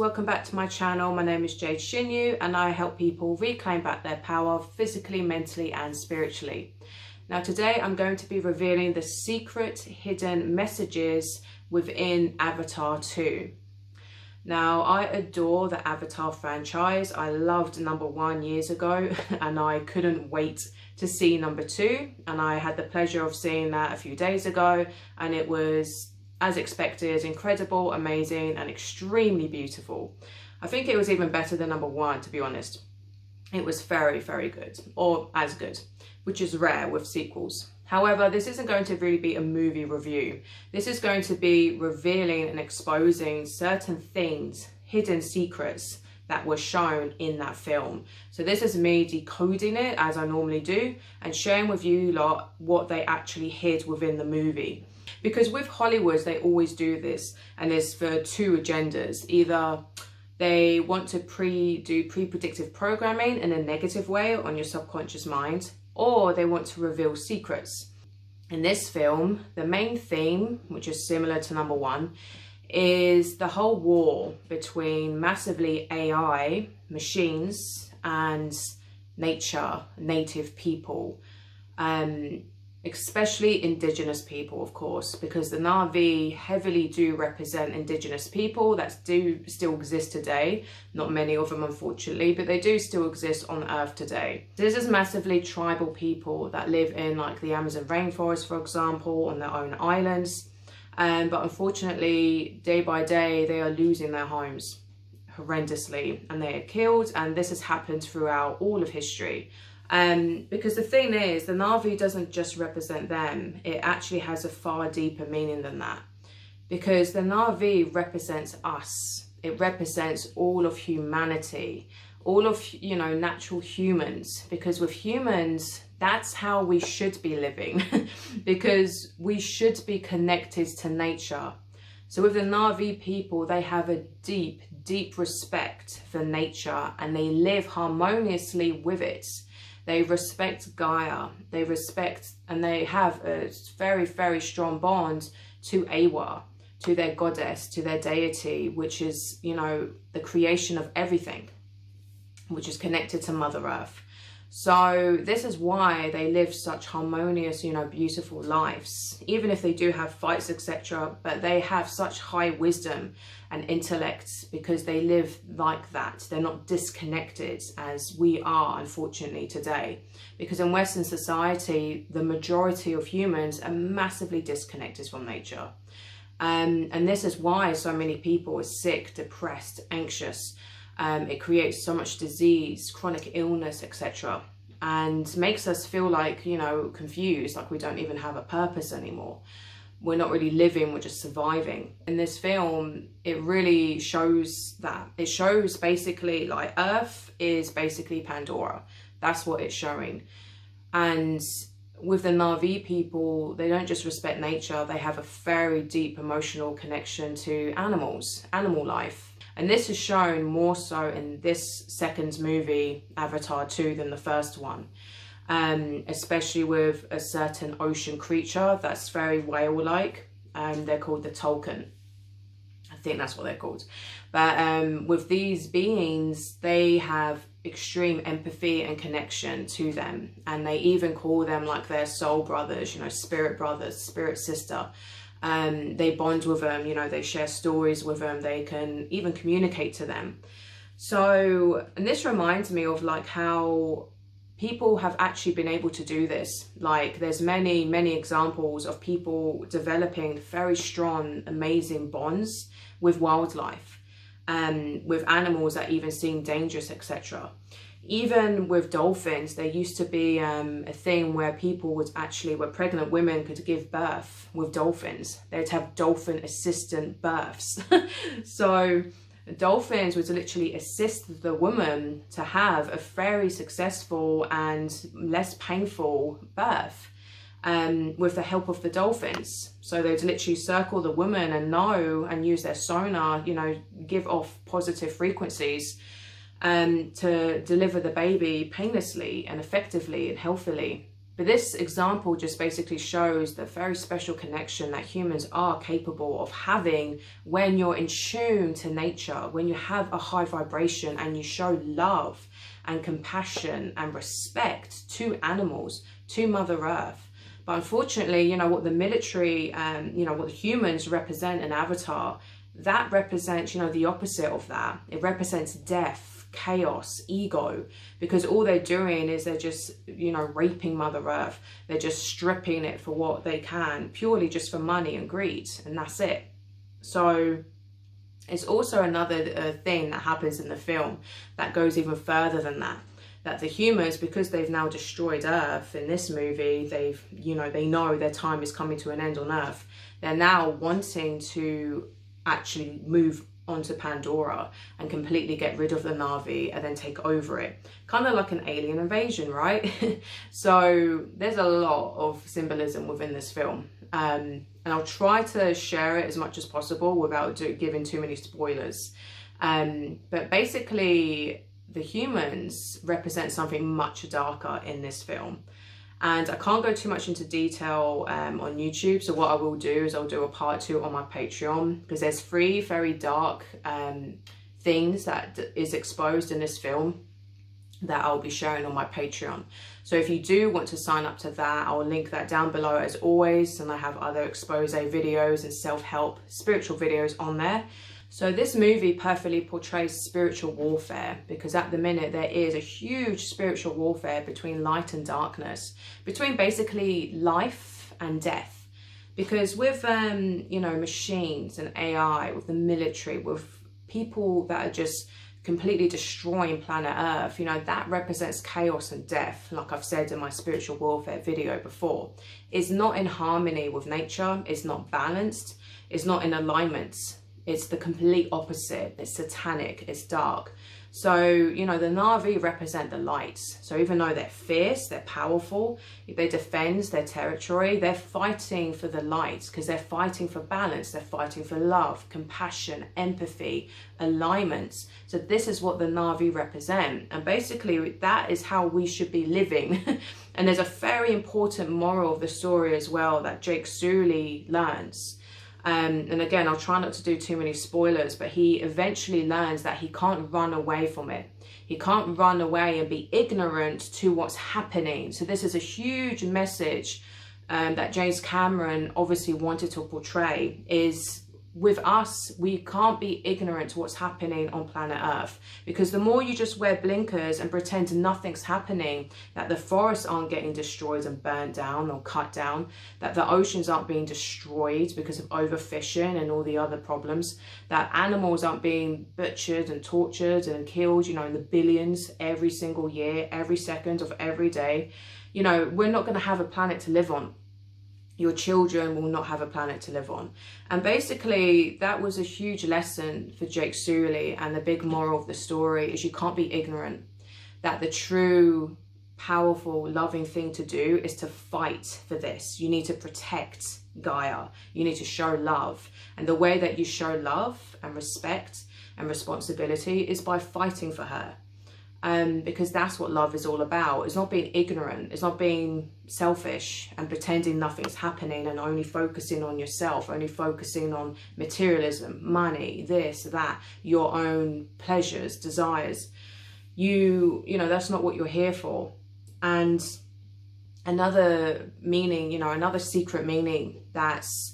welcome back to my channel. My name is Jade Shinyu and I help people reclaim back their power physically, mentally and spiritually. Now today I'm going to be revealing the secret hidden messages within Avatar 2. Now I adore the Avatar franchise. I loved number 1 years ago and I couldn't wait to see number 2, and I had the pleasure of seeing that a few days ago, and it was, as expected, incredible, amazing and extremely beautiful. I think it was even better than number 1, to be honest. It was very, very good, or as good, which is rare with sequels. However, this isn't going to really be a movie review. This is going to be revealing and exposing certain things, hidden secrets that were shown in that film. So this is me decoding it as I normally do and sharing with you lot what they actually hid within the movie. Because with Hollywood, they always do this, and it's for two agendas. Either they want to do pre-predictive programming in a negative way on your subconscious mind, or they want to reveal secrets. In this film, the main theme, which is similar to number 1, is the whole war between massively AI, machines, and nature, native people. Especially Indigenous people, of course, because the Na'vi heavily do represent Indigenous people that do still exist today. Not many of them, unfortunately, but they do still exist on Earth today. This is massively tribal people that live in like the Amazon rainforest, for example, on their own islands. But unfortunately, day by day, they are losing their homes horrendously, and they are killed, and this has happened throughout all of history. Because the thing is, the Na'vi doesn't just represent them, it actually has a far deeper meaning than that. Because the Na'vi represents us, it represents all of humanity, all of, you know, natural humans. Because with humans, that's how we should be living, because we should be connected to nature. So with the Na'vi people, they have a deep, deep respect for nature, and they live harmoniously with it. They respect Gaia, they respect, and they have a very, very strong bond to Awa, to their goddess, to their deity, which is, you know, the creation of everything, which is connected to Mother Earth. So this is why they live such harmonious, you know, beautiful lives, even if they do have fights, etc. But they have such high wisdom and intellect because they live like that. They're not disconnected as we are, unfortunately, today. Because in Western society, the majority of humans are massively disconnected from nature. And this is why so many people are sick, depressed, anxious. It creates so much disease, chronic illness, etc. And makes us feel like, you know, confused, like we don't even have a purpose anymore. We're not really living, we're just surviving. In this film, it really shows that. It shows basically like Earth is basically Pandora. That's what it's showing. And with the Na'vi people, they don't just respect nature, they have a very deep emotional connection to animals, animal life. And this is shown more so in this second movie, Avatar 2, than the first one. Especially with a certain ocean creature that's very whale-like. They're called the Tolkien. I think that's what they're called. But with these beings, they have extreme empathy and connection to them. And they even call them like their soul brothers, you know, spirit brothers, spirit sister. They bond with them, you know, they share stories with them, they can even communicate to them. So, and this reminds me of like how people have actually been able to do this. Like there's many, many examples of people developing very strong, amazing bonds with wildlife, with animals that even seem dangerous, etc. Even with dolphins, there used to be a thing where people would actually, where pregnant women could give birth with dolphins. They'd have dolphin assistant births. So dolphins would literally assist the woman to have a very successful and less painful birth with the help of the dolphins. So they'd literally circle the woman and know and use their sonar, you know, give off positive frequencies to deliver the baby painlessly and effectively and healthily. But this example just basically shows the very special connection that humans are capable of having when you're in tune to nature, when you have a high vibration and you show love and compassion and respect to animals, to Mother Earth. But unfortunately, you know, what the military and, you know, what the humans represent in Avatar, that represents, you know, the opposite of that. It represents death, chaos, ego, because all they're doing is they're just, you know, raping Mother Earth. They're just stripping it for what they can, purely just for money and greed, and that's it. So it's also another thing that happens in the film that goes even further than that. That the humans, because they've now destroyed Earth in this movie, they've, you know, they know their time is coming to an end on Earth. They're now wanting to actually move onto Pandora and completely get rid of the Na'vi and then take over it. Kind of like an alien invasion, right? So there's a lot of symbolism within this film. And I'll try to share it as much as possible without giving too many spoilers. But basically, the humans represent something much darker in this film. And I can't go too much into detail on YouTube. So what I will do is I'll do a part 2 on my Patreon, because there's 3 very dark things that is exposed in this film that I'll be sharing on my Patreon. So if you do want to sign up to that, I'll link that down below as always. And I have other expose videos and self-help spiritual videos on there. So this movie perfectly portrays spiritual warfare, because at the minute there is a huge spiritual warfare between light and darkness, between basically life and death. Because with, you know, machines and AI, with the military, with people that are just completely destroying planet Earth, you know, that represents chaos and death. Like I've said in my spiritual warfare video before, it's not in harmony with nature. It's not balanced. It's not in alignment. It's the complete opposite. It's satanic, it's dark. So, you know, the Na'vi represent the lights. So even though they're fierce, they're powerful, they defend their territory, they're fighting for the lights, because they're fighting for balance, they're fighting for love, compassion, empathy, alignment. So this is what the Na'vi represent. And basically that is how we should be living. And there's a very important moral of the story as well that Jake Sully learns. And again, I'll try not to do too many spoilers, but he eventually learns that he can't run away from it. He can't run away and be ignorant to what's happening. So this is a huge message that James Cameron obviously wanted to portray, is with us, we can't be ignorant to what's happening on planet Earth. Because the more you just wear blinkers and pretend nothing's happening, that the forests aren't getting destroyed and burnt down or cut down, that the oceans aren't being destroyed because of overfishing and all the other problems, that animals aren't being butchered and tortured and killed, you know, in the billions every single year, every second of every day, you know, we're not going to have a planet to live on. Your children will not have a planet to live on. And basically that was a huge lesson for Jake Sully, and the big moral of the story is you can't be ignorant, that the true, powerful, loving thing to do is to fight for this. You need to protect Gaia. You need to show love. And the way that you show love and respect and responsibility is by fighting for her. Because that's what love is all about. It's not being ignorant. It's not being selfish and pretending nothing's happening and only focusing on yourself, only focusing on materialism, money, this, that, your own pleasures, desires. You know, that's not what you're here for. And another meaning, you know, another secret meaning that's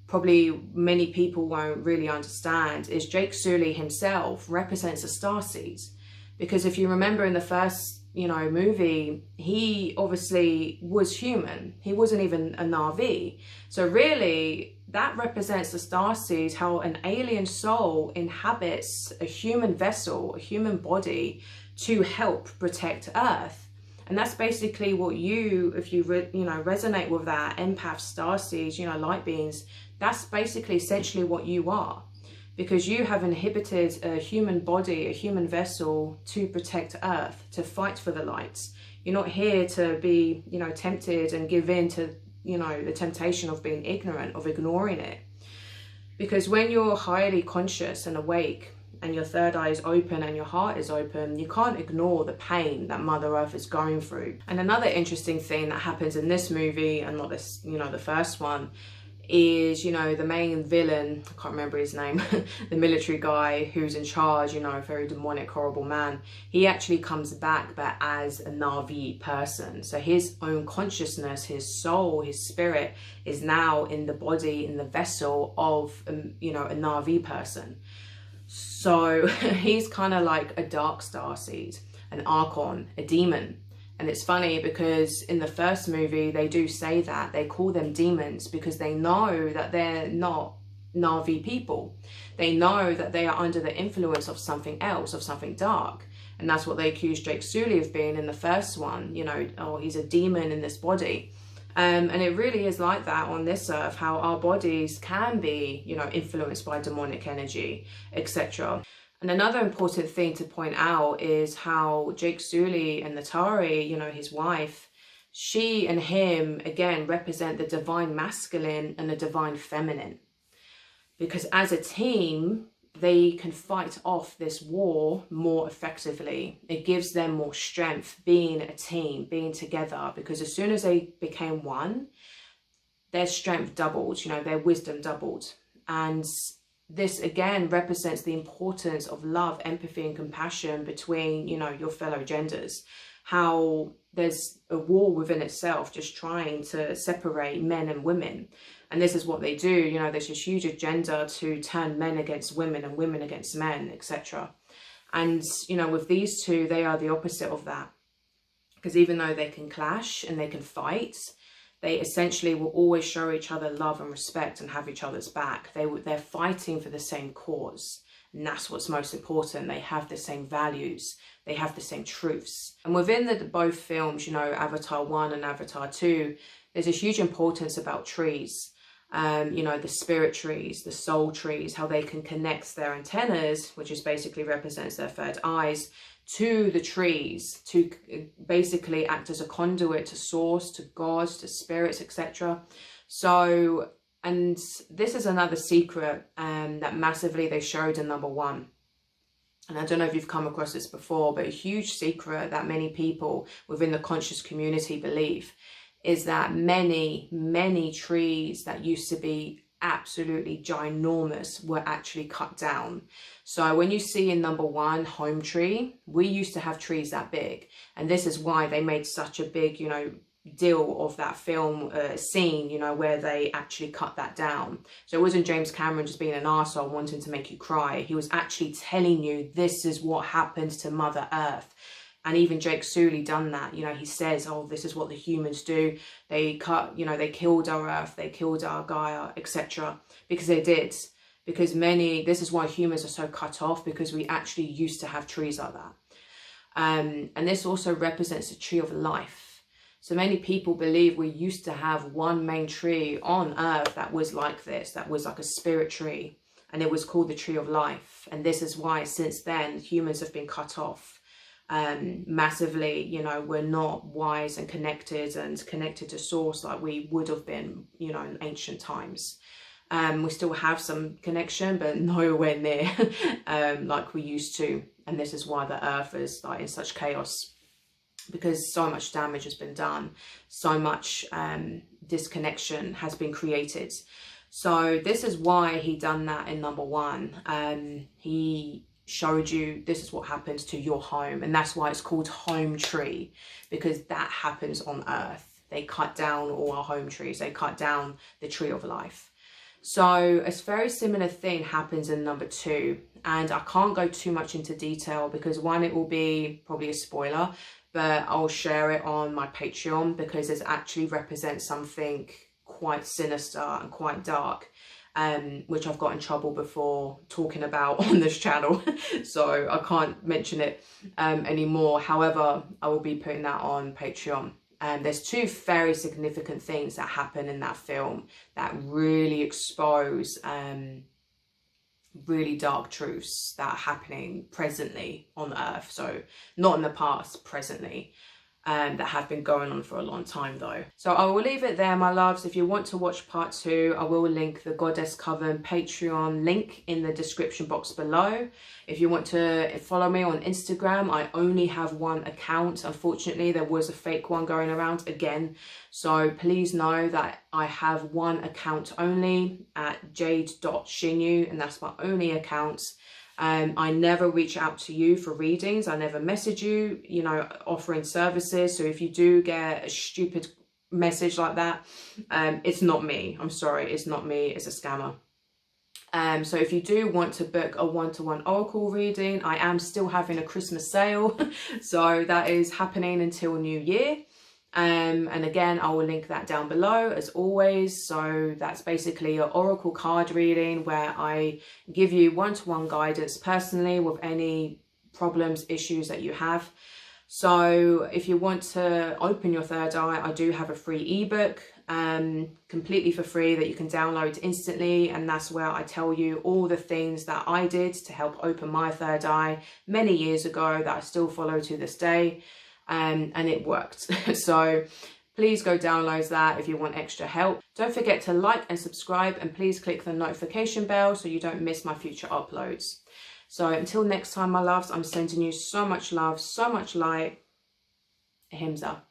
probably many people won't really understand is Jake Sully himself represents the Starseeds. Because if you remember in the first, you know, movie, he obviously was human. He wasn't even a Na'vi. So really, that represents the Starseeds, how an alien soul inhabits a human vessel, a human body, to help protect Earth. And that's basically what you, if you, you know, resonate with that, empath, Starseeds, you know, light beings, that's basically essentially what you are. Because you have inhabited a human body, a human vessel to protect Earth, to fight for the lights. You're not here to be, you know, tempted and give in to, you know, the temptation of being ignorant, of ignoring it. Because when you're highly conscious and awake, and your third eye is open and your heart is open, you can't ignore the pain that Mother Earth is going through. And another interesting thing that happens in this movie, and not this, you know, the first one, is, you know, the main villain, I can't remember his name, the military guy who's in charge, you know, a very demonic, horrible man. He actually comes back, but as a Na'vi person. So his own consciousness, his soul, his spirit is now in the body, in the vessel of, you know, a Na'vi person. So he's kind of like a dark starseed, an archon, a demon. And it's funny because in the first movie, they do say that. They call them demons because they know that they're not Na'vi people. They know that they are under the influence of something else, of something dark. And that's what they accused Jake Sully of being in the first one. You know, oh, he's a demon in this body. And it really is like that on this earth, how our bodies can be, you know, influenced by demonic energy, etc. And another important thing to point out is how Jake Sully and Natari, you know, his wife, she and him, again, represent the divine masculine and the divine feminine. Because as a team, they can fight off this war more effectively. It gives them more strength being a team, being together, because as soon as they became one, their strength doubled, you know, their wisdom doubled. And this again represents the importance of love, empathy and compassion between, you know, your fellow genders. How there's a war within itself just trying to separate men and women. And this is what they do, you know, there's this huge agenda to turn men against women and women against men, etc. And, you know, with these two, they are the opposite of that. Because even though they can clash and they can fight, they essentially will always show each other love and respect and have each other's back. They're fighting for the same cause. And that's what's most important. They have the same values. They have the same truths. And within both films, you know, Avatar 1 and Avatar 2, there's a huge importance about trees. You know, the spirit trees, the soul trees, how they can connect their antennas, which is basically represents their third eyes, to the trees, to basically act as a conduit to source, to gods, to spirits, etc. So, and this is another secret that massively they showed in number 1. And I don't know if you've come across this before, but a huge secret that many people within the conscious community believe is that many trees that used to be absolutely ginormous were actually cut down. So when you see in number 1, Home Tree, we used to have trees that big. And this is why they made such a big, you know, deal of that film scene, you know, where they actually cut that down. So it wasn't James Cameron just being an arsehole wanting to make you cry. He was actually telling you this is what happened to Mother Earth. And even Jake Sully done that. You know, he says, oh, this is what the humans do. They cut, you know, they killed our Earth, they killed our Gaia, etc. Because they did. Because this is why humans are so cut off, because we actually used to have trees like that. And this also represents the tree of life. So many people believe we used to have one main tree on Earth that was like this, that was like a spirit tree. And it was called the tree of life. And this is why since then humans have been cut off. Massively, you know, we're not wise and connected to source like we would have been, you know, in ancient times. We still have some connection, but nowhere near like we used to. And this is why the earth is like in such chaos, because so much damage has been done, so much disconnection has been created. So this is why he done that in number 1. He showed you this is what happens to your home, and that's why it's called Home Tree, because that happens on Earth. They cut down all our home trees, they cut down the tree of life. So a very similar thing happens in number 2, and I can't go too much into detail because 1, it will be probably a spoiler, but I'll share it on my Patreon because it actually represents something quite sinister and quite dark. Which I've got in trouble before talking about on this channel, so I can't mention it anymore. However, I will be putting that on Patreon. And there's 2 very significant things that happen in that film that really expose really dark truths that are happening presently on Earth. So not in the past, presently. that have been going on for a long time though. So I will leave it there, my loves. If you want to watch part 2, I will link the Goddess Coven Patreon link in the description box below. If you want to follow me on Instagram, I only have one account. Unfortunately, there was a fake one going around again. So please know that I have one account only at jade.shinyu, and that's my only account. I never reach out to you for readings. I never message you, you know, offering services. So if you do get a stupid message like that, it's not me. I'm sorry, it's not me. It's a scammer. So if you do want to book a one-to-one oracle reading, I am still having a Christmas sale. So that is happening until New Year. And again, I will link that down below as always. So that's basically an oracle card reading where I give you one-to-one guidance personally with any problems, issues that you have. So if you want to open your third eye, I do have a free ebook completely for free that you can download instantly, and that's where I tell you all the things that I did to help open my third eye many years ago that I still follow to this day. And it worked. So please go download that if you want extra help. Don't forget to like and subscribe, and please click the notification bell so you don't miss my future uploads. So until next time, my loves, I'm sending you so much love, so much light. Ahimsa.